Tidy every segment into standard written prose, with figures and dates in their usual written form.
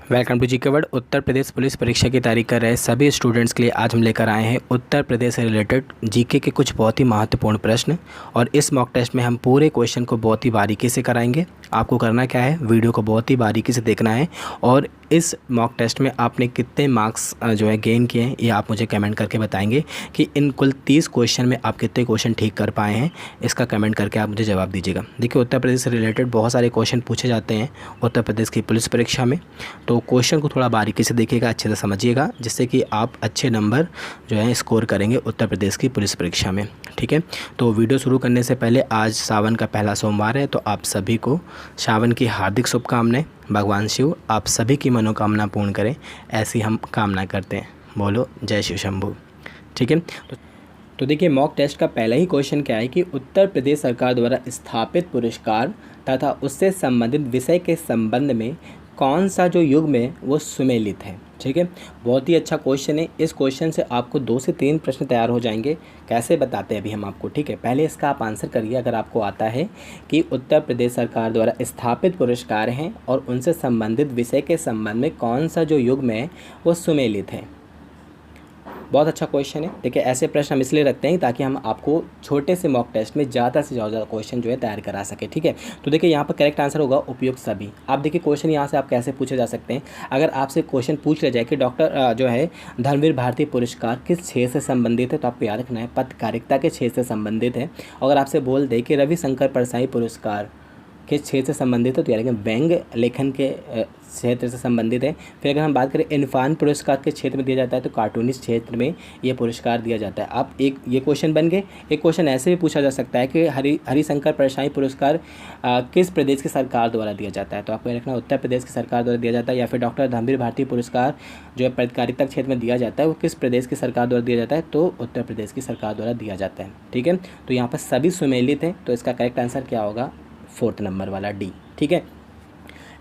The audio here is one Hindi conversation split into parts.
Welcome to GK word. Uttar Pradesh police परीक्षा की तैयारी कर रहे सभी स्टूडेंट्स के लिए आज हम लेकर आए हैं उत्तर प्रदेश से रिलेटेड जीके के कुछ बहुत ही महत्वपूर्ण प्रश्न। और इस मॉक टेस्ट में हम पूरे क्वेश्चन को बहुत ही बारीकी से कराएंगे। आपको करना क्या है, वीडियो को बहुत ही बारीकी से देखना है और इस मॉक टेस्ट में आपने कितने मार्क्स जो है गेन किए हैं ये आप मुझे कमेंट करके बताएंगे कि इन कुल 30 क्वेश्चन में आप कितने क्वेश्चन ठीक कर पाए हैं। इसका कमेंट करके आप मुझे जवाब दीजिएगा। देखिए, उत्तर प्रदेश से रिलेटेड बहुत सारे क्वेश्चन पूछे जाते हैं उत्तर प्रदेश की पुलिस परीक्षा में, तो क्वेश्चन को थोड़ा बारीकी से देखिएगा, अच्छे से समझिएगा, जिससे कि आप अच्छे नंबर जो है स्कोर करेंगे उत्तर प्रदेश की पुलिस परीक्षा में। ठीक है, तो वीडियो शुरू करने से पहले आज सावन का पहला सोमवार है, तो आप सभी को सावन की हार्दिक शुभकामनाएं। भगवान शिव आप सभी की मनोकामना पूर्ण करें, ऐसी हम कामना करते हैं। बोलो जय शिव शंभू। ठीक है, तो देखिए मॉक टेस्ट का पहला ही क्वेश्चन क्या है कि उत्तर प्रदेश सरकार द्वारा स्थापित पुरस्कार तथा उससे संबंधित विषय के संबंध में कौन सा जो युग्म है वो सुमेलित है। ठीक है, बहुत ही अच्छा क्वेश्चन है। इस क्वेश्चन से आपको 2 से 3 प्रश्न तैयार हो जाएंगे। कैसे बताते हैं अभी हम आपको। ठीक है, पहले इसका आप आंसर करिए अगर आपको आता है कि उत्तर प्रदेश सरकार द्वारा स्थापित पुरस्कार हैं और उनसे संबंधित विषय के संबंध में कौन सा जो युग्म है वो सुमेलित है। बहुत अच्छा क्वेश्चन है। देखिए, ऐसे प्रश्न हम इसलिए रखते हैं ताकि हम आपको छोटे से मॉक टेस्ट में ज़्यादा से ज़्यादा क्वेश्चन जो है तैयार करा सके। ठीक है, तो देखिए यहाँ पर करेक्ट आंसर होगा उपयुक्त सभी। आप देखिए क्वेश्चन यहाँ से आप कैसे पूछे जा सकते हैं। अगर आपसे क्वेश्चन पूछ लिया जाए कि डॉक्टर जो है धर्मवीर भारती पुरस्कार किस क्षेत्र से संबंधित है, तो आपको याद रखना है पत्रकारिता के क्षेत्र से संबंधित है। अगर आपसे बोल दे कि रविशंकर परसाई पुरस्कार किस क्षेत्र से संबंधित है, तो यानी कि व्यंग लेखन के क्षेत्र से संबंधित है। फिर अगर हम बात करें इरफान पुरस्कार के क्षेत्र में दिया जाता है, तो कार्टूनिस्ट क्षेत्र में ये पुरस्कार दिया जाता है। आप एक ये क्वेश्चन बन गए। एक क्वेश्चन ऐसे भी पूछा जा सकता है कि हरिशंकर परसाई पुरस्कार किस प्रदेश की सरकार द्वारा दिया जाता है, तो आपको रखना उत्तर प्रदेश की सरकार द्वारा दिया जाता है। या फिर डॉक्टर धर्मवीर भारती पुरस्कार जो है पत्रकारिता क्षेत्र में दिया जाता है वो किस प्रदेश की सरकार द्वारा दिया जाता है, तो उत्तर प्रदेश की सरकार द्वारा दिया जाता है। ठीक है, तो यहाँ पर सभी सुमेलित हैं, तो इसका करेक्ट आंसर क्या होगा, 4th नंबर वाला डी। ठीक है,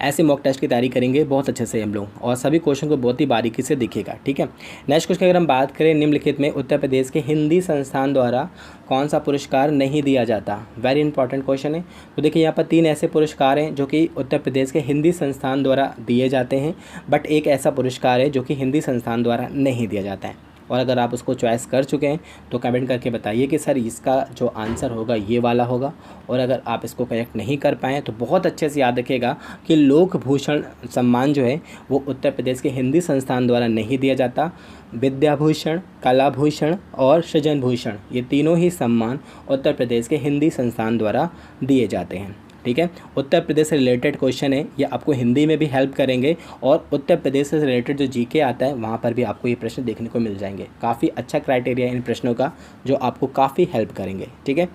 ऐसे मॉक टेस्ट की तैयारी करेंगे बहुत अच्छे से हम लोग और सभी क्वेश्चन को बहुत ही बारीकी से देखिएगा। ठीक है, नेक्स्ट क्वेश्चन अगर हम बात करें, निम्नलिखित में उत्तर प्रदेश के हिंदी संस्थान द्वारा कौन सा पुरस्कार नहीं दिया जाता। वेरी इंपॉर्टेंट क्वेश्चन है। तो देखिए यहाँ पर 3 ऐसे पुरस्कार हैं जो कि उत्तर प्रदेश के हिंदी संस्थान द्वारा दिए जाते हैं, बट एक ऐसा पुरस्कार है जो कि हिंदी संस्थान द्वारा नहीं दिया जाता है। और अगर आप उसको चॉइस कर चुके हैं तो कमेंट करके बताइए कि सर इसका जो आंसर होगा ये वाला होगा। और अगर आप इसको करेक्ट नहीं कर पाएँ तो बहुत अच्छे से याद रखिएगा कि लोकभूषण सम्मान जो है वो उत्तर प्रदेश के हिंदी संस्थान द्वारा नहीं दिया जाता। विद्याभूषण, कलाभूषण और सृजन भूषण ये तीनों ही सम्मान उत्तर प्रदेश के हिंदी संस्थान द्वारा दिए जाते हैं। ठीक है, उत्तर प्रदेश से रिलेटेड क्वेश्चन है, ये आपको हिंदी में भी हेल्प करेंगे और उत्तर प्रदेश से रिलेटेड जो जीके आता है वहाँ पर भी आपको ये प्रश्न देखने को मिल जाएंगे। काफ़ी अच्छा क्राइटेरिया इन प्रश्नों का जो आपको काफ़ी हेल्प करेंगे। ठीक है,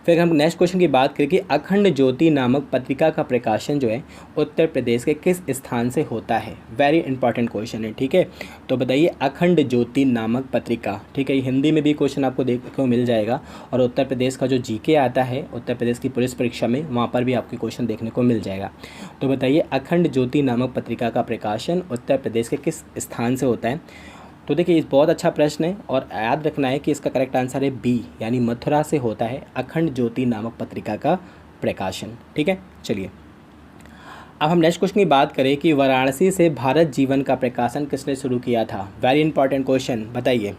फिर हम नेक्स्ट क्वेश्चन की बात करें कि अखंड ज्योति नामक पत्रिका का प्रकाशन जो है उत्तर प्रदेश के किस स्थान से होता है। वेरी इंपॉर्टेंट क्वेश्चन है। ठीक है, तो बताइए अखंड ज्योति नामक पत्रिका। ठीक है, ये हिंदी में भी क्वेश्चन आपको देखने को मिल जाएगा और उत्तर प्रदेश का जो जीके आता है उत्तर प्रदेश की पुलिस परीक्षा में वहाँ पर भी आपको क्वेश्चन देखने को मिल जाएगा। तो बताइए अखंड ज्योति नामक पत्रिका का प्रकाशन उत्तर प्रदेश के किस स्थान से होता है। तो देखिए ये बहुत अच्छा प्रश्न है और याद रखना है कि इसका करेक्ट आंसर है बी, यानी मथुरा से होता है अखंड ज्योति नामक पत्रिका का प्रकाशन। ठीक है, चलिए अब हम नेक्स्ट क्वेश्चन की बात करें कि वाराणसी से भारत जीवन का प्रकाशन किसने शुरू किया था। वेरी इंपॉर्टेंट क्वेश्चन, बताइए।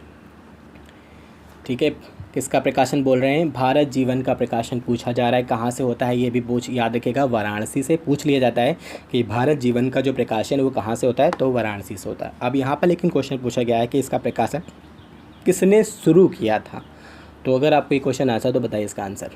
ठीक है, किसका प्रकाशन बोल रहे हैं, भारत जीवन का प्रकाशन पूछा जा रहा है। कहाँ से होता है ये भी याद रखिएगा, वाराणसी से पूछ लिया जाता है कि भारत जीवन का जो प्रकाशन है वो कहाँ से होता है, तो वाराणसी से होता है। अब यहाँ पर लेकिन क्वेश्चन पूछा गया है कि इसका प्रकाशन किसने शुरू किया था। तो अगर आपको ये क्वेश्चन आता तो बताइए इसका आंसर।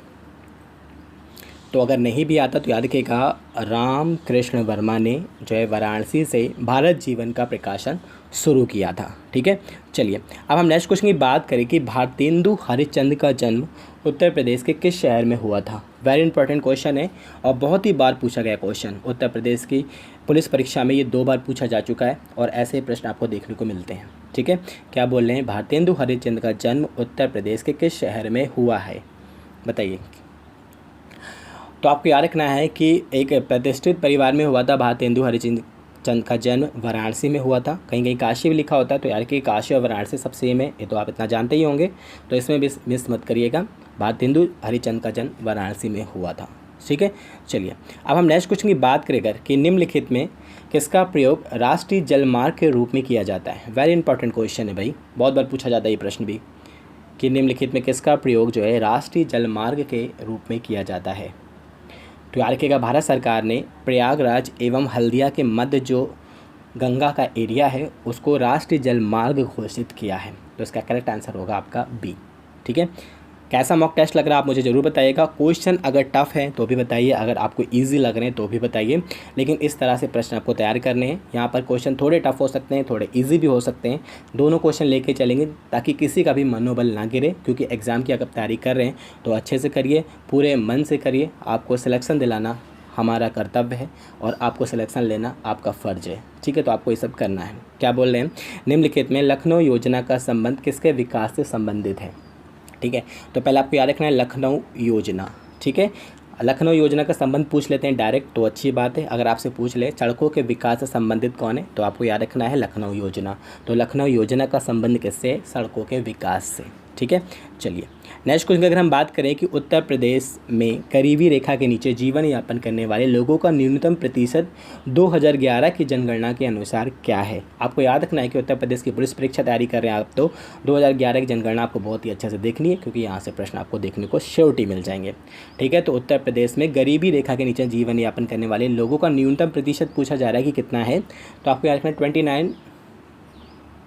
तो अगर नहीं भी आता तो याद रखिएगा राम कृष्ण वर्मा ने जो है वाराणसी से भारत जीवन का प्रकाशन शुरू किया था। ठीक है, चलिए अब हम नेक्स्ट क्वेश्चन की बात करें कि भारतेंदु हरिश्चंद्र का जन्म उत्तर प्रदेश के किस शहर में हुआ था। वेरी इंपॉर्टेंट क्वेश्चन है और बहुत ही बार पूछा गया क्वेश्चन। उत्तर प्रदेश की पुलिस परीक्षा में ये 2 बार पूछा जा चुका है और ऐसे प्रश्न आपको देखने को मिलते हैं। ठीक है, क्या बोल रहे हैं, भारतेंदु हरिश्चंद्र का जन्म उत्तर प्रदेश के किस शहर में हुआ है, बताइए। तो आपको याद रखना है कि एक प्रतिष्ठित परिवार में हुआ था भारतेंदु हरिश्चंद्र का जन्म वाराणसी में हुआ था। कहीं कहीं काशी भी लिखा होता है, तो यार कि काशी और वाराणसी सब सेम है, ये तो आप इतना जानते ही होंगे, तो इसमें भी मिस मत करिएगा। भारतेंदु हरिश्चंद्र का जन्म वाराणसी में हुआ था। ठीक है। चलिए अब हम नेक्स्ट क्वेश्चन की बात करेंगे कि निम्नलिखित में किसका प्रयोग राष्ट्रीय जलमार्ग के रूप में किया जाता है। वेरी इंपॉर्टेंट क्वेश्चन है भाई, बहुत बार पूछा जाता है ये प्रश्न भी कि निम्नलिखित में किसका प्रयोग जो है राष्ट्रीय जलमार्ग के रूप में किया जाता है। तो याद रखिएगा, भारत सरकार ने प्रयागराज एवं हल्दिया के मध्य जो गंगा का एरिया है उसको राष्ट्रीय जलमार्ग घोषित किया है। तो इसका करेक्ट आंसर होगा आपका बी। ठीक है, कैसा मॉक टेस्ट लग रहा है आप मुझे ज़रूर बताइएगा। क्वेश्चन अगर टफ है तो भी बताइए, अगर आपको इजी लग रहे हैं तो भी बताइए, लेकिन इस तरह से प्रश्न आपको तैयार करने हैं। यहाँ पर क्वेश्चन थोड़े टफ हो सकते हैं, थोड़े इजी भी हो सकते हैं, दोनों क्वेश्चन लेके चलेंगे ताकि किसी का भी मनोबल ना गिरे, क्योंकि एग्ज़ाम की अगर तैयारी कर रहे हैं तो अच्छे से करिए, पूरे मन से करिए। आपको सिलेक्शन दिलाना हमारा कर्तव्य है और आपको सिलेक्शन लेना आपका फ़र्ज है। ठीक है, तो आपको ये सब करना है। क्या बोल रहे हैं, निम्नलिखित में लखनऊ योजना का संबंध किसके विकास से संबंधित है। ठीक है, तो पहले आपको याद रखना है लखनऊ योजना। ठीक है, लखनऊ योजना का संबंध पूछ लेते हैं डायरेक्ट तो अच्छी बात है। अगर आपसे पूछ ले सड़कों के विकास से संबंधित कौन है तो आपको याद रखना है लखनऊ योजना। तो लखनऊ योजना का संबंध किससे है, सड़कों के विकास से। ठीक है, चलिए नेक्स्ट क्वेश्चन की अगर हम बात करें कि उत्तर प्रदेश में गरीबी रेखा के नीचे जीवन यापन करने वाले लोगों का न्यूनतम प्रतिशत 2011 की जनगणना के अनुसार क्या है। आपको याद रखना है कि उत्तर प्रदेश की पुलिस परीक्षा तैयारी कर रहे हैं आप तो 2011 की जनगणना आपको बहुत ही अच्छे से देखनी है, क्योंकि यहाँ से प्रश्न आपको देखने को श्योरिटी मिल जाएंगे। ठीक है, तो उत्तर प्रदेश में गरीबी रेखा के नीचे जीवन यापन करने वाले लोगों का न्यूनतम प्रतिशत पूछा जा रहा है कि कितना है, तो आपको याद रखना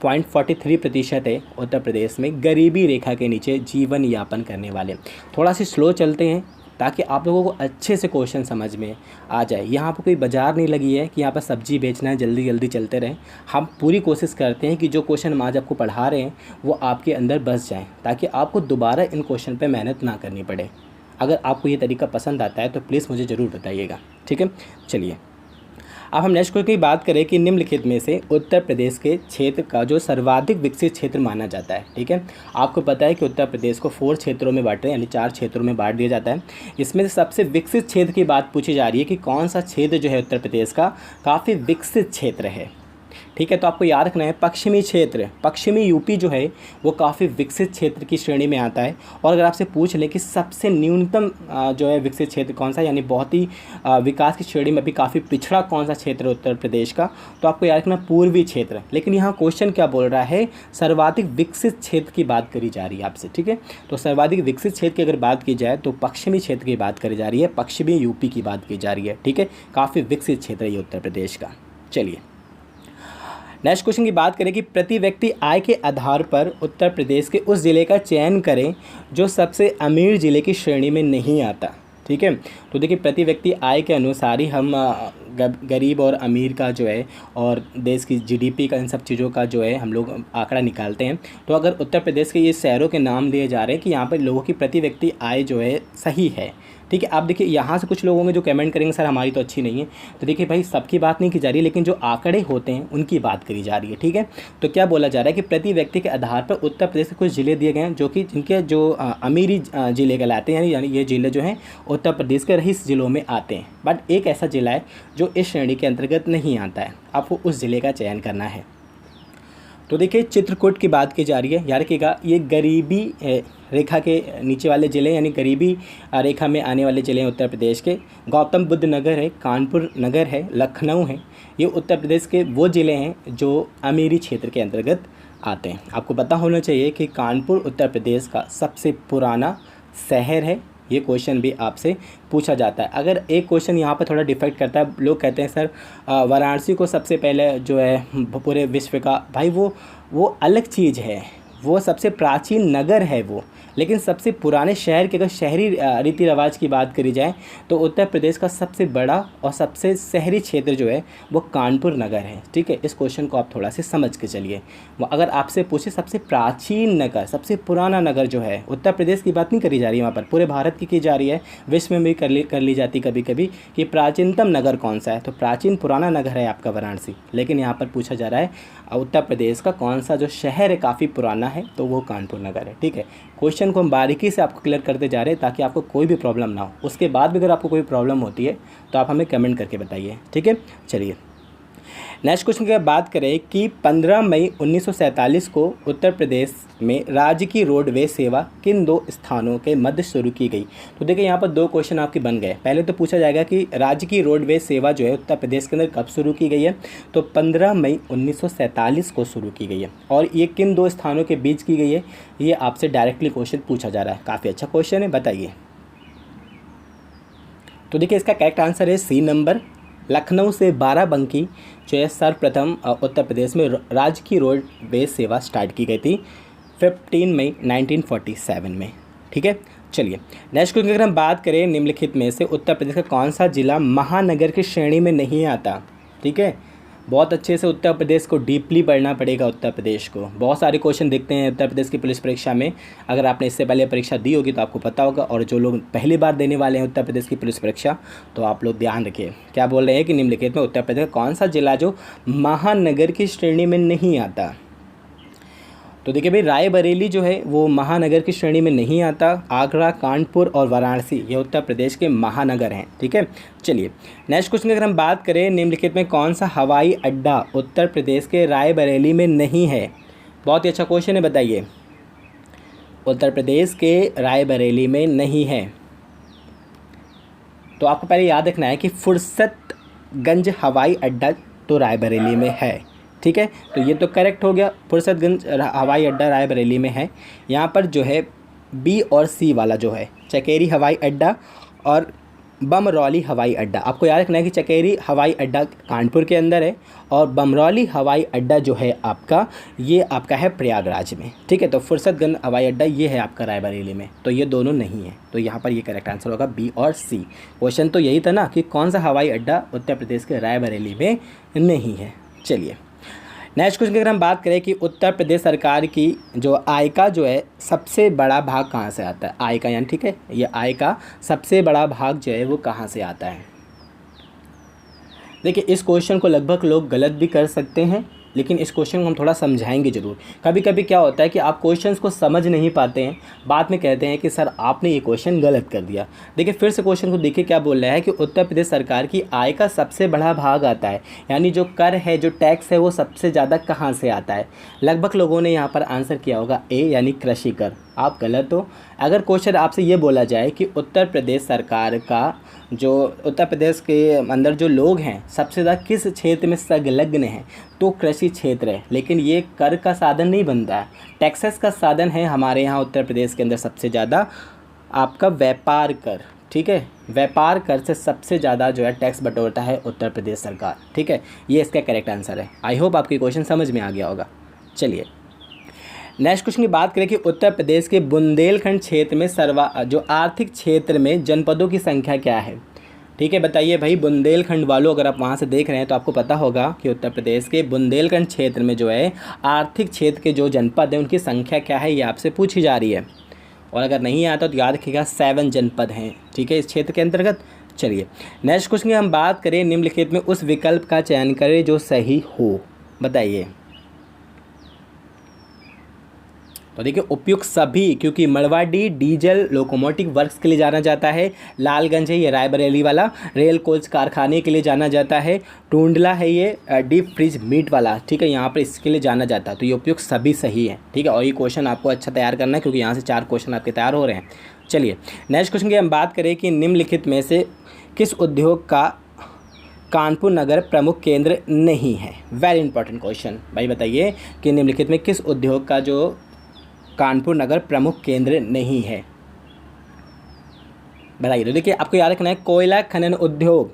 29.43% है उत्तर प्रदेश में गरीबी रेखा के नीचे जीवन यापन करने वाले। थोड़ा सी स्लो चलते हैं ताकि आप लोगों को अच्छे से क्वेश्चन समझ में आ जाए। यहाँ पर कोई बाजार नहीं लगी है कि यहाँ पर सब्जी बेचना है, जल्दी जल्दी चलते रहें। हम पूरी कोशिश करते हैं कि जो क्वेश्चन हम आज आपको पढ़ा रहे हैं वो आपके अंदर बस जाएँ, ताकि आपको दोबारा इन क्वेश्चन पर मेहनत ना करनी पड़े। अगर आपको ये तरीका पसंद आता है तो प्लीज़ मुझे ज़रूर बताइएगा। ठीक है, चलिए अब हम नेक्स्ट क्वेश्चन की बात करें कि निम्नलिखित में से उत्तर प्रदेश के क्षेत्र का जो सर्वाधिक विकसित क्षेत्र माना जाता है। ठीक है, आपको पता है कि उत्तर प्रदेश को 4 क्षेत्रों में बांटे, यानी 4 क्षेत्रों में बांट दिया जाता है। इसमें से सबसे विकसित क्षेत्र की बात पूछी जा रही है कि कौन सा क्षेत्र जो है उत्तर प्रदेश का काफ़ी विकसित क्षेत्र है। ठीक है, तो आपको याद रखना है पश्चिमी क्षेत्र, पश्चिमी यूपी जो है वो काफ़ी विकसित क्षेत्र की श्रेणी में आता है। और अगर आपसे पूछ लें कि सबसे न्यूनतम जो है विकसित क्षेत्र कौन सा, यानी बहुत ही विकास की श्रेणी में भी काफ़ी पिछड़ा कौन सा क्षेत्र है उत्तर प्रदेश का, तो आपको याद रखना पूर्वी क्षेत्र। लेकिन यहाँ क्वेश्चन क्या बोल रहा है, सर्वाधिक विकसित क्षेत्र की बात करी जा रही है आपसे। ठीक है, तो सर्वाधिक विकसित क्षेत्र की अगर बात की जाए तो पश्चिमी क्षेत्र की बात करी जा रही है, पश्चिमी यूपी की बात की जा रही है। ठीक है, काफ़ी विकसित क्षेत्र है ये उत्तर प्रदेश का। चलिए नेक्स्ट क्वेश्चन की बात करें कि प्रति व्यक्ति आय के आधार पर उत्तर प्रदेश के उस ज़िले का चयन करें जो सबसे अमीर ज़िले की श्रेणी में नहीं आता। ठीक है, तो देखिए प्रति व्यक्ति आय के अनुसार ही हम गरीब और अमीर का जो है और देश की जीडीपी का, इन सब चीज़ों का जो है हम लोग आंकड़ा निकालते हैं। तो अगर उत्तर प्रदेश के ये शहरों के नाम लिए जा रहे हैं कि यहाँ पर लोगों की प्रति व्यक्ति आय जो है सही है। ठीक है, आप देखिए यहाँ से कुछ लोग होंगे जो कमेंट करेंगे सर हमारी तो अच्छी नहीं है। तो देखिए भाई सबकी बात नहीं की जा रही है, लेकिन जो आंकड़े होते हैं उनकी बात करी जा रही है। ठीक है, तो क्या बोला जा रहा है कि प्रति व्यक्ति के आधार पर उत्तर प्रदेश के कुछ ज़िले दिए गए हैं जो कि जिनके जो अमीरी ज़िले कहलाते हैं, यानी ये ज़िले जो हैं उत्तर प्रदेश के रईस ज़िलों में आते हैं। बट एक ऐसा ज़िला है जो इस श्रेणी के अंतर्गत नहीं आता है, आपको उस ज़िले का चयन करना है। तो देखिए चित्रकूट की बात की जा रही है, याद रखिएगा ये गरीबी रेखा के नीचे वाले ज़िले, यानी गरीबी रेखा में आने वाले ज़िले हैं उत्तर प्रदेश के। गौतम बुद्ध नगर है, कानपुर नगर है, लखनऊ है, ये उत्तर प्रदेश के वो ज़िले हैं जो अमीरी क्षेत्र के अंतर्गत आते हैं। आपको पता होना चाहिए कि कानपुर उत्तर प्रदेश का सबसे पुराना शहर है। ये क्वेश्चन भी आपसे पूछा जाता है। अगर एक क्वेश्चन यहाँ पर थोड़ा डिफेक्ट करता है, लोग कहते हैं सर वाराणसी को सबसे पहले जो है पूरे विश्व का, भाई वो अलग चीज़ है, वो सबसे प्राचीन नगर है वो। लेकिन सबसे पुराने शहर के अगर शहरी रीति रिवाज की बात करी जाए तो उत्तर प्रदेश का सबसे बड़ा और सबसे शहरी क्षेत्र जो है वो कानपुर नगर है। ठीक है, इस क्वेश्चन को आप थोड़ा से समझ के चलिए। अगर आपसे पूछे सबसे प्राचीन नगर, सबसे पुराना नगर जो है, उत्तर प्रदेश की बात नहीं करी जा रही है वहाँ पर, पूरे भारत की जा रही है, विश्व में भी कर ली जाती कभी कभी कि प्राचीनतम नगर कौन सा है, तो प्राचीन पुराना नगर है आपका वाराणसी। लेकिन यहाँ पर पूछा जा रहा है उत्तर प्रदेश का कौन सा जो शहर है काफ़ी पुराना है, तो वो कानपुर नगर है। ठीक है, क्वेश्चन को हम बारीकी से आपको क्लियर करते जा रहे हैं ताकि आपको कोई भी प्रॉब्लम ना हो। उसके बाद भी अगर आपको कोई प्रॉब्लम होती है तो आप हमें कमेंट करके बताइए। ठीक है, चलिए नेक्स्ट क्वेश्चन की बात करें कि 15 मई 1947 को उत्तर प्रदेश में राज्य की रोडवे सेवा किन दो स्थानों के मध्य शुरू की गई। तो देखिए यहाँ पर दो क्वेश्चन आपके बन गए। पहले तो पूछा जाएगा कि राज्य की रोडवे सेवा जो है उत्तर प्रदेश के अंदर कब शुरू की गई है, तो 15 मई 1947 को शुरू की गई है। और ये किन दो स्थानों के बीच की गई है, ये आपसे डायरेक्टली क्वेश्चन पूछा जा रहा है। काफ़ी अच्छा क्वेश्चन है, बताइए। तो देखिए इसका करेक्ट आंसर है सी नंबर। लखनऊ से बाराबंकी जो है सर्वप्रथम उत्तर प्रदेश में राज्य की रोडवेज सेवा स्टार्ट की गई थी 15 मई 1947 में। ठीक है, चलिए नेक्स्ट क्वेश्चन की अगर हम बात करें, निम्नलिखित में से उत्तर प्रदेश का कौन सा जिला महानगर की श्रेणी में नहीं आता। ठीक है, बहुत अच्छे से उत्तर प्रदेश को डीपली पढ़ना पड़ेगा। उत्तर प्रदेश को बहुत सारे क्वेश्चन दिखते हैं उत्तर प्रदेश की पुलिस परीक्षा में। अगर आपने इससे पहले परीक्षा दी होगी तो आपको पता होगा, और जो लोग पहली बार देने वाले हैं उत्तर प्रदेश की पुलिस परीक्षा, तो आप लोग ध्यान रखिए। क्या बोल रहे हैं कि निम्नलिखित में उत्तर प्रदेश का कौन सा जिला जो महानगर की श्रेणी में नहीं आता। तो देखिए भाई, रायबरेली जो है वो महानगर की श्रेणी में नहीं आता। आगरा, कानपुर और वाराणसी ये उत्तर प्रदेश के महानगर हैं। ठीक है, चलिए नेक्स्ट क्वेश्चन की अगर हम बात करें, निम्नलिखित में कौन सा हवाई अड्डा उत्तर प्रदेश के रायबरेली में नहीं है। बहुत ही अच्छा क्वेश्चन है, बताइए। उत्तर प्रदेश के रायबरेली में नहीं है, तो आपको पहले याद रखना है कि फुर्सतगंज हवाई अड्डा तो रायबरेली में है। ठीक है, तो ये तो करेक्ट हो गया, फुर्सतगंज हवाई अड्डा रायबरेली में है। यहाँ पर जो है बी और सी वाला जो है चकेरी हवाई अड्डा और बमरौली हवाई अड्डा, आपको याद रखना है कि चकेरी हवाई अड्डा कानपुर के अंदर है और बमरौली हवाई अड्डा जो है आपका, ये आपका है प्रयागराज में। ठीक है, तो फुर्सतगंज हवाई अड्डा ये है आपका रायबरेली में, तो ये दोनों नहीं है। तो यहाँ पर ये करेक्ट आंसर होगा बी और सी। क्वेश्चन तो यही था ना कि कौन सा हवाई अड्डा उत्तर प्रदेश के रायबरेली में नहीं है। चलिए नेक्स्ट क्वेश्चन की अगर हम बात करें कि उत्तर प्रदेश सरकार की जो आय का जो है सबसे बड़ा भाग कहाँ से आता है। आय का यानी, ठीक है, ये आय का सबसे बड़ा भाग जो है वो कहाँ से आता है। देखिए इस क्वेश्चन को लगभग लोग गलत भी कर सकते हैं, लेकिन इस क्वेश्चन को हम थोड़ा समझाएंगे ज़रूर। कभी कभी क्या होता है कि आप क्वेश्चंस को समझ नहीं पाते हैं, बाद में कहते हैं कि सर आपने ये क्वेश्चन गलत कर दिया। देखिए फिर से क्वेश्चन को देखिए क्या बोल रहा है कि उत्तर प्रदेश सरकार की आय का सबसे बड़ा भाग आता है, यानी जो कर है, जो टैक्स है, वो सबसे ज़्यादा कहाँ से आता है। लगभग लोगों ने यहाँ पर आंसर किया होगा ए यानी कृषि कर। आप गलत हो। अगर क्वेश्चन आपसे ये बोला जाए कि उत्तर प्रदेश सरकार का जो उत्तर प्रदेश के अंदर जो लोग हैं सबसे ज़्यादा किस क्षेत्र में संलग्न हैं, तो कृषि क्षेत्र है। लेकिन ये कर का साधन नहीं बनता है, टैक्सेस का साधन है हमारे यहाँ उत्तर प्रदेश के अंदर सबसे ज़्यादा आपका व्यापार कर। ठीक है, व्यापार कर से सबसे ज़्यादा जो है टैक्स बटोरता है उत्तर प्रदेश सरकार। ठीक है, ये इसका करेक्ट आंसर है। आई होप आपकी क्वेश्चन समझ में आ गया होगा। चलिए नेक्स्ट क्वेश्चन की बात करें कि उत्तर प्रदेश के बुंदेलखंड क्षेत्र में जो आर्थिक क्षेत्र में जनपदों की संख्या क्या है। ठीक है, बताइए भाई, बुंदेलखंड वालों अगर आप वहाँ से देख रहे हैं तो आपको पता होगा कि उत्तर प्रदेश के बुंदेलखंड क्षेत्र में जो है आर्थिक क्षेत्र के जो जनपद हैं उनकी संख्या क्या है, ये आपसे पूछी जा रही है। और अगर नहीं आता तो याद रखिएगा 7 जनपद हैं। ठीक है, इस क्षेत्र के अंतर्गत। चलिए नेक्स्ट क्वेश्चन की हम बात करें, निम्नलिखित में उस विकल्प का चयन करें जो सही हो। बताइए। तो देखिए उपयुक्त सभी, क्योंकि मड़वाडी डीजल लोकोमोटिव वर्क्स के लिए जाना जाता है, लालगंज है ये रायबरेली वाला, रेल कोच कारखाने के लिए जाना जाता है, टूंडला है ये डीप फ्रीज मीट वाला। ठीक है, यहाँ पर इसके लिए जाना जाता है। तो ये उपयुक्त सभी सही है। ठीक है, और ये क्वेश्चन आपको अच्छा तैयार करना है क्योंकि यहाँ से 4 क्वेश्चन आपके तैयार हो रहे हैं। चलिए नेक्स्ट क्वेश्चन की हम बात करें कि निम्नलिखित में से किस उद्योग का कानपुर नगर प्रमुख केंद्र नहीं है। वेरी इंपॉर्टेंट क्वेश्चन भाई, बताइए कि निम्नलिखित में किस उद्योग का जो कानपुर नगर प्रमुख केंद्र नहीं है, बताइए। तो देखिए आपको याद रखना है कोयला खनन उद्योग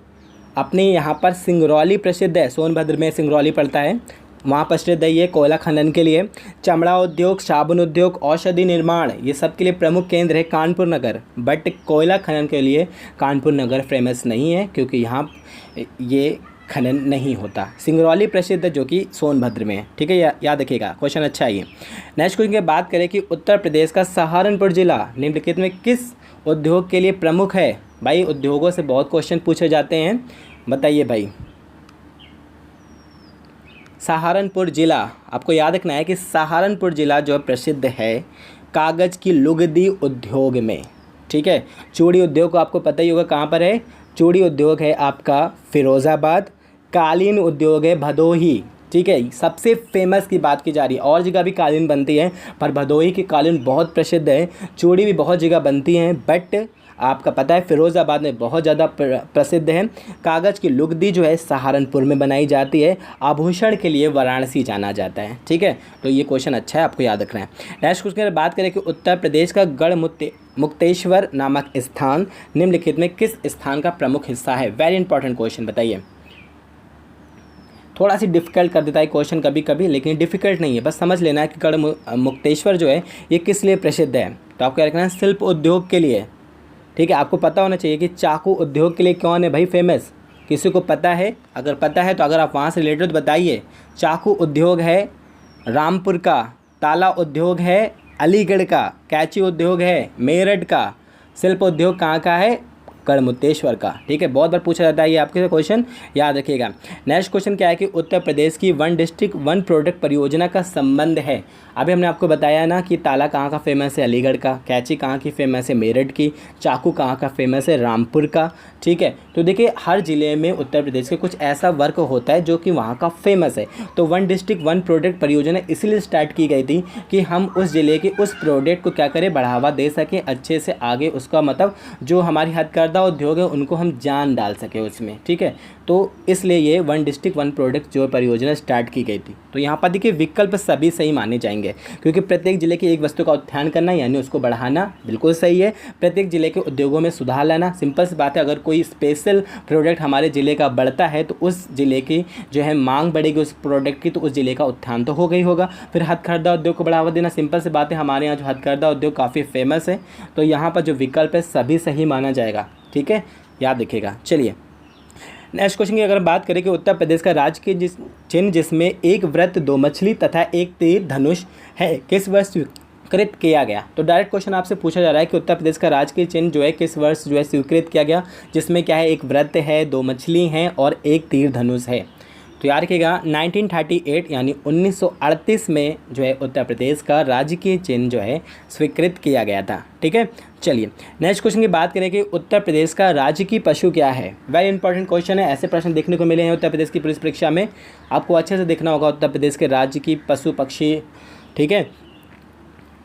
अपने यहाँ पर सिंगरौली प्रसिद्ध है, सोनभद्र में सिंगरौली पड़ता है, वहाँ प्रसिद्ध है ये कोयला खनन के लिए। चमड़ा उद्योग, साबुन उद्योग, औषधि निर्माण, ये सब के लिए प्रमुख केंद्र है कानपुर नगर। बट कोयला खनन के लिए कानपुर नगर फेमस नहीं है क्योंकि यहाँ ये खनन नहीं होता। सिंगरौली प्रसिद्ध है जो कि सोनभद्र में है। ठीक है, याद रखिएगा, क्वेश्चन अच्छा है ये। नेक्स्ट क्वेश्चन की बात करें कि उत्तर प्रदेश का सहारनपुर जिला निम्नलिखित में किस उद्योग के लिए प्रमुख है। भाई उद्योगों से बहुत क्वेश्चन पूछे जाते हैं, बताइए भाई। सहारनपुर जिला, आपको याद रखना है कि सहारनपुर जिला जो प्रसिद्ध है कागज़ की लुगदी उद्योग में। ठीक है, चूड़ी उद्योग को आपको पता ही होगा कहाँ पर है। चूड़ी उद्योग है आपका फिरोज़ाबाद, कालीन उद्योग है भदोही, ठीक है। सबसे फेमस की बात की जा रही है, और जगह भी कालीन बनती है पर भदोही की कालीन बहुत प्रसिद्ध है। चूड़ी भी बहुत जगह बनती हैं, बट आपका पता है फ़िरोज़ाबाद में बहुत ज़्यादा प्रसिद्ध है। कागज़ की लुगदी जो है सहारनपुर में बनाई जाती है। आभूषण के लिए वाराणसी जाना जाता है, ठीक है। तो ये क्वेश्चन अच्छा है, आपको याद रखना है। नेक्स्ट क्वेश्चन की बात करें कि उत्तर प्रदेश का गढ़ मुक्तेश्वर नामक स्थान निम्नलिखित में किस स्थान का प्रमुख हिस्सा है। वेरी इंपॉर्टेंट क्वेश्चन, बताइए। थोड़ा सी डिफ़िकल्ट कर देता है क्वेश्चन कभी कभी, लेकिन डिफ़िकल्ट नहीं है, बस समझ लेना है कि गढ़ मुक्तेश्वर जो है ये किस लिए प्रसिद्ध है। तो आपको रखना है शिल्प उद्योग के लिए, ठीक है। आपको पता होना चाहिए कि चाकू उद्योग के लिए कौन है भाई फेमस, किसी को पता है? अगर पता है तो अगर आप वहाँ से रिलेटेड बताइए। चाकू उद्योग है रामपुर का, ताला उद्योग है अलीगढ़ का, कैंची उद्योग है मेरठ का, शिल्प उद्योग कहाँ का है? गढ़मुक्तेश्वर का, ठीक है। बहुत बार पूछा जाता है ये आपके क्वेश्चन, याद रखिएगा। नेक्स्ट क्वेश्चन क्या है कि उत्तर प्रदेश की वन डिस्ट्रिक्ट वन प्रोडक्ट परियोजना का संबंध है। अभी हमने आपको बताया ना कि ताला कहाँ का फेमस है? अलीगढ़ का। कैंची कहाँ की फेमस है? मेरठ की। चाकू कहाँ का फेमस है? रामपुर का, ठीक है। तो देखिए हर ज़िले में उत्तर प्रदेश के कुछ ऐसा वर्क होता है जो कि वहाँ का फेमस है। तो वन डिस्ट्रिक्ट वन प्रोडक्ट परियोजना इसलिए स्टार्ट की गई थी कि हम उस ज़िले के उस प्रोडक्ट को क्या करें, बढ़ावा दे सकें अच्छे से आगे, उसका मतलब जो हमारी हथकरघा उद्योग है उनको हम जान डाल सके उसमें, ठीक है। तो इसलिए ये वन डिस्ट्रिक्ट वन प्रोडक्ट जो परियोजना स्टार्ट की गई थी। तो यहाँ पर देखिए विकल्प सभी सही माने जाएंगे, क्योंकि प्रत्येक जिले की एक वस्तु का उत्थान करना यानी उसको बढ़ाना बिल्कुल सही है। प्रत्येक जिले के उद्योगों में सुधार लाना, सिंपल सी बात है। अगर कोई स्पेशल प्रोडक्ट हमारे ज़िले का बढ़ता है तो उस ज़िले की जो है मांग बढ़ेगी उस प्रोडक्ट की, तो उस ज़िले का उत्थान तो हो गई होगा। फिर हथकरघा उद्योग को बढ़ावा देना, सिंपल सी बात है। हमारे यहाँ जो हथकरघा उद्योग काफ़ी फेमस है, तो यहाँ पर जो विकल्प है सभी सही माना जाएगा, ठीक है, याद रखिएगा। चलिए नेक्स्ट क्वेश्चन की अगर बात करें कि उत्तर प्रदेश का राजकीय चिन्ह जिसमें एक वृत्त, दो मछली तथा एक तीर धनुष है, किस वर्ष स्वीकृत किया गया। तो डायरेक्ट क्वेश्चन आपसे पूछा जा रहा है कि उत्तर प्रदेश का राजकीय चिन्ह जो है किस वर्ष जो है स्वीकृत किया गया, जिसमें क्या है, एक वृत्त है, दो मछली हैं और एक तीर धनुष है। तो याद रखिएगा 1938 यानी 1938 में जो है उत्तर प्रदेश का राजकीय चिन्ह जो है स्वीकृत किया गया था, ठीक है। चलिए नेक्स्ट क्वेश्चन की बात करें कि उत्तर प्रदेश का राजकीय पशु क्या है। वेरी इंपॉर्टेंट क्वेश्चन है, ऐसे प्रश्न देखने को मिले हैं उत्तर प्रदेश की पुलिस परीक्षा में। आपको अच्छे से देखना होगा उत्तर प्रदेश के राज्य की पशु पक्षी, ठीक है।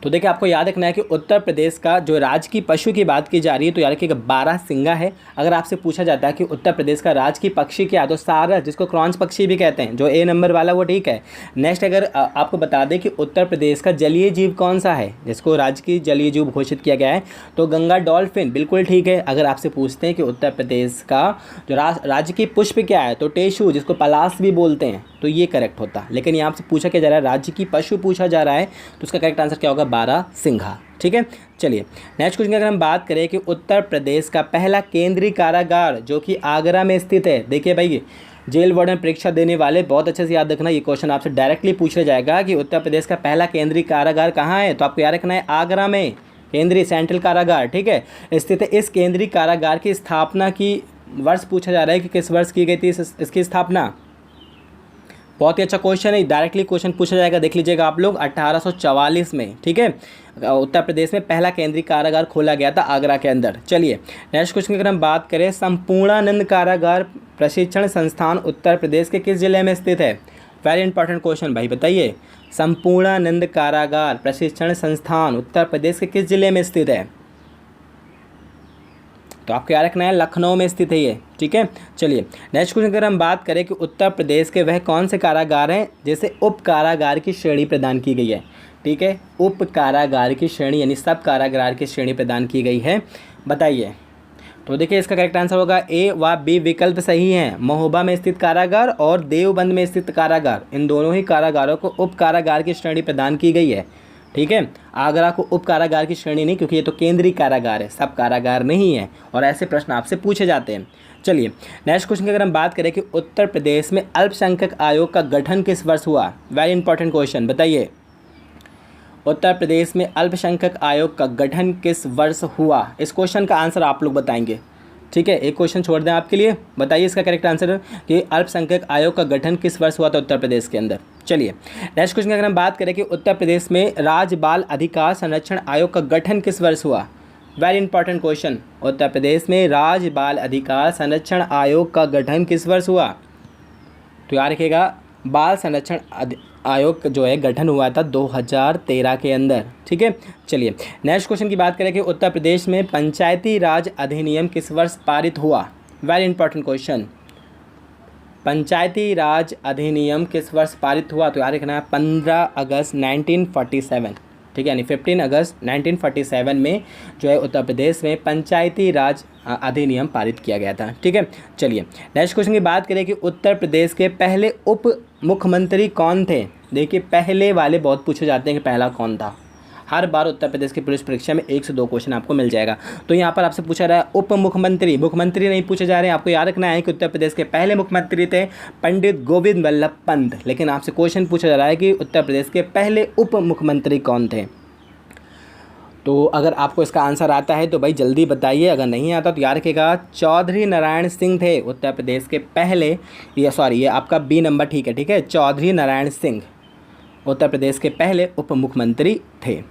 तो देखिए आपको याद रखना है कि उत्तर प्रदेश का जो राजकीय पशु की बात की जा रही है तो याद रखिएगा बारहसिंगा है। अगर आपसे पूछा जाता है कि उत्तर प्रदेश का राजकीय पक्षी क्या है तो सारस, जिसको क्रॉन्च पक्षी भी कहते हैं, जो ए नंबर वाला वो ठीक है। नेक्स्ट अगर आपको बता दें कि उत्तर प्रदेश का जलीय जीव कौन सा है जिसको राजकीय जलीय जीव घोषित किया गया है, तो गंगा डॉल्फिन बिल्कुल ठीक है। अगर आपसे पूछते हैं कि उत्तर प्रदेश का जो राजकीय पुष्प क्या है तो टेशु, जिसको पलाश भी बोलते हैं, तो ये करेक्ट होता। लेकिन यहाँ से पूछा क्या जा रहा है, राज्य की पशु पूछा जा रहा है, तो उसका करेक्ट आंसर क्या होगा, बारहसिंघा, ठीक है। चलिए नेक्स्ट क्वेश्चन की अगर हम बात करें कि उत्तर प्रदेश का पहला केंद्रीय कारागार जो कि आगरा में स्थित है। देखिए भाई जेल वार्डन परीक्षा देने वाले बहुत अच्छे से याद रखना, ये क्वेश्चन आपसे डायरेक्टली पूछा जाएगा कि उत्तर प्रदेश का पहला केंद्रीय कारागार कहाँ है, तो आपको याद रखना है आगरा में केंद्रीय सेंट्रल कारागार, ठीक है, स्थित है। इस केंद्रीय कारागार की स्थापना की वर्ष पूछा जा रहा है कि किस वर्ष की गई थी इसकी स्थापना। बहुत ही अच्छा क्वेश्चन है, डायरेक्टली क्वेश्चन पूछा जाएगा, देख लीजिएगा आप लोग 1844 में, ठीक है, उत्तर प्रदेश में पहला केंद्रीय कारागार खोला गया था आगरा के अंदर। चलिए नेक्स्ट क्वेश्चन की अगर हम बात करें, संपूर्णानंद कारागार प्रशिक्षण संस्थान उत्तर प्रदेश के किस जिले में स्थित है। वेरी इंपॉर्टेंट क्वेश्चन भाई, बताइए। संपूर्णानंद कारागार प्रशिक्षण संस्थान उत्तर प्रदेश के किस जिले में स्थित है, तो आपको याद रखना है लखनऊ में स्थित है ये, ठीक है। चलिए नेक्स्ट क्वेश्चन अगर हम बात करें कि उत्तर प्रदेश के वह कौन से कारागार हैं जैसे उप कारागार की श्रेणी प्रदान की गई है, ठीक है, उप कारागार की श्रेणी यानी सब कारागार की श्रेणी प्रदान की गई है, बताइए। तो देखिए इसका करेक्ट आंसर होगा ए व बी विकल्प सही हैं। महोबा में स्थित कारागार और देवबंद में स्थित कारागार, इन दोनों ही कारागारों को उप कारागार की श्रेणी प्रदान की गई है, ठीक है। आगरा को उप कारागार की श्रेणी नहीं, क्योंकि ये तो केंद्रीय कारागार है, सब कारागार नहीं है, और ऐसे प्रश्न आपसे पूछे जाते हैं। चलिए नेक्स्ट क्वेश्चन की अगर हम बात करें कि उत्तर प्रदेश में अल्पसंख्यक आयोग का गठन किस वर्ष हुआ। वेरी इंपॉर्टेंट क्वेश्चन, बताइए। उत्तर प्रदेश में अल्पसंख्यक आयोग का गठन किस वर्ष हुआ, इस क्वेश्चन का आंसर आप लोग बताएंगे, ठीक है। एक क्वेश्चन छोड़ दें आपके लिए, बताइए इसका करेक्ट आंसर कि अल्पसंख्यक आयोग का गठन किस वर्ष हुआ था उत्तर प्रदेश के अंदर। चलिए नेक्स्ट क्वेश्चन की अगर हम बात करें कि उत्तर प्रदेश में राज्य बाल अधिकार संरक्षण आयोग का गठन किस वर्ष हुआ। Very important question, Uttar Pradesh में राज्य बाल अधिकार संरक्षण आयोग का गठन किस वर्ष हुआ। तो याद रखिएगा बाल संरक्षण आयोग जो है गठन हुआ था 2013 के अंदर। ठीक है, चलिए नेक्स्ट क्वेश्चन की बात करें कि उत्तर प्रदेश में पंचायती राज अधिनियम किस वर्ष पारित हुआ। Very important question. Panchayati Raj अधिनियम किस वर्ष पारित हुआ, तो याद रखना है 15 अगस्त 1947। ठीक है, यानी 15 अगस्त 1947 में जो है उत्तर प्रदेश में पंचायती राज अधिनियम पारित किया गया था। ठीक है, चलिए नेक्स्ट क्वेश्चन की बात करें कि उत्तर प्रदेश के पहले उप मुख्यमंत्री कौन थे। देखिए पहले वाले बहुत पूछे जाते हैं कि पहला कौन था। हर बार उत्तर प्रदेश की पुलिस परीक्षा में 1 से 2 क्वेश्चन आपको मिल जाएगा। तो यहाँ पर आपसे पूछा रहा है उप मुख्यमंत्री, मुख्यमंत्री नहीं पूछे जा रहे हैं। आपको याद रखना है कि उत्तर प्रदेश के पहले मुख्यमंत्री थे पंडित गोविंद वल्लभ पंत, लेकिन आपसे क्वेश्चन पूछा जा रहा है कि उत्तर प्रदेश के पहले उप मुख्यमंत्री कौन थे। तो अगर आपको इसका आंसर आता है तो भाई जल्दी बताइए, अगर नहीं आता तो याद रखिएगा चौधरी नारायण सिंह थे उत्तर प्रदेश के पहले, ये आपका बी नंबर ठीक है। ठीक है, चौधरी नारायण सिंह उत्तर प्रदेश के पहले उप मुख्यमंत्री थे।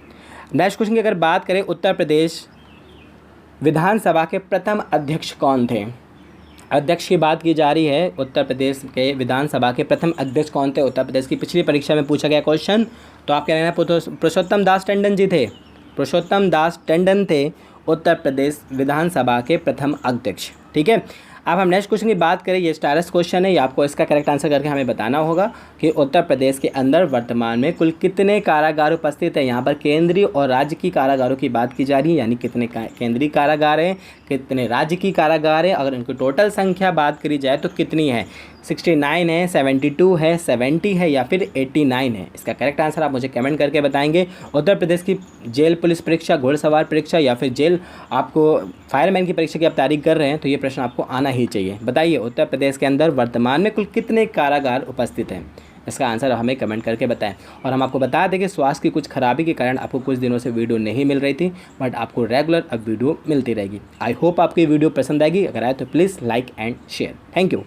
नेक्स्ट क्वेश्चन की अगर बात करें उत्तर प्रदेश विधानसभा के प्रथम अध्यक्ष कौन थे। अध्यक्ष की बात की जा रही है, उत्तर प्रदेश के विधानसभा के प्रथम अध्यक्ष कौन थे। उत्तर प्रदेश की पिछली परीक्षा में पूछा गया क्वेश्चन, तो आप कह रहे हैं पुरुषोत्तम दास टंडन जी थे। पुरुषोत्तम दास टंडन थे उत्तर प्रदेश विधानसभा के प्रथम अध्यक्ष। ठीक है, अब हम नेक्स्ट क्वेश्चन की बात करें, ये स्टारस क्वेश्चन है, ये आपको इसका करेक्ट आंसर करके हमें बताना होगा कि उत्तर प्रदेश के अंदर वर्तमान में कुल कितने कारागार उपस्थित है। यहाँ पर केंद्रीय और राज्य की कारागारों की बात की जा रही है, यानी कितने केंद्रीय कारागार हैं, कितने राज्य की कारागार है। अगर उनकी टोटल संख्या बात करी जाए तो कितनी है, 69 है, 72 है, 70 है या फिर 89 है। इसका करेक्ट आंसर आप मुझे कमेंट करके बताएंगे। उत्तर प्रदेश की जेल पुलिस परीक्षा, घुड़सवार परीक्षा या फिर जेल आपको फायरमैन की परीक्षा की आप तैयारी कर रहे हैं तो ये प्रश्न आपको आना ही चाहिए। बताइए उत्तर प्रदेश के अंदर वर्तमान में कुल कितने कारागार उपस्थित हैं, इसका आंसर हमें कमेंट करके बताएं। और हम आपको बता दें कि स्वास्थ्य की कुछ खराबी के कारण आपको कुछ दिनों से वीडियो नहीं मिल रही थी, बट आपको रेगुलर अब वीडियो मिलती रहेगी। आई होप आपको ये वीडियो पसंद आएगी। अगर आए तो please like and share. Thank you.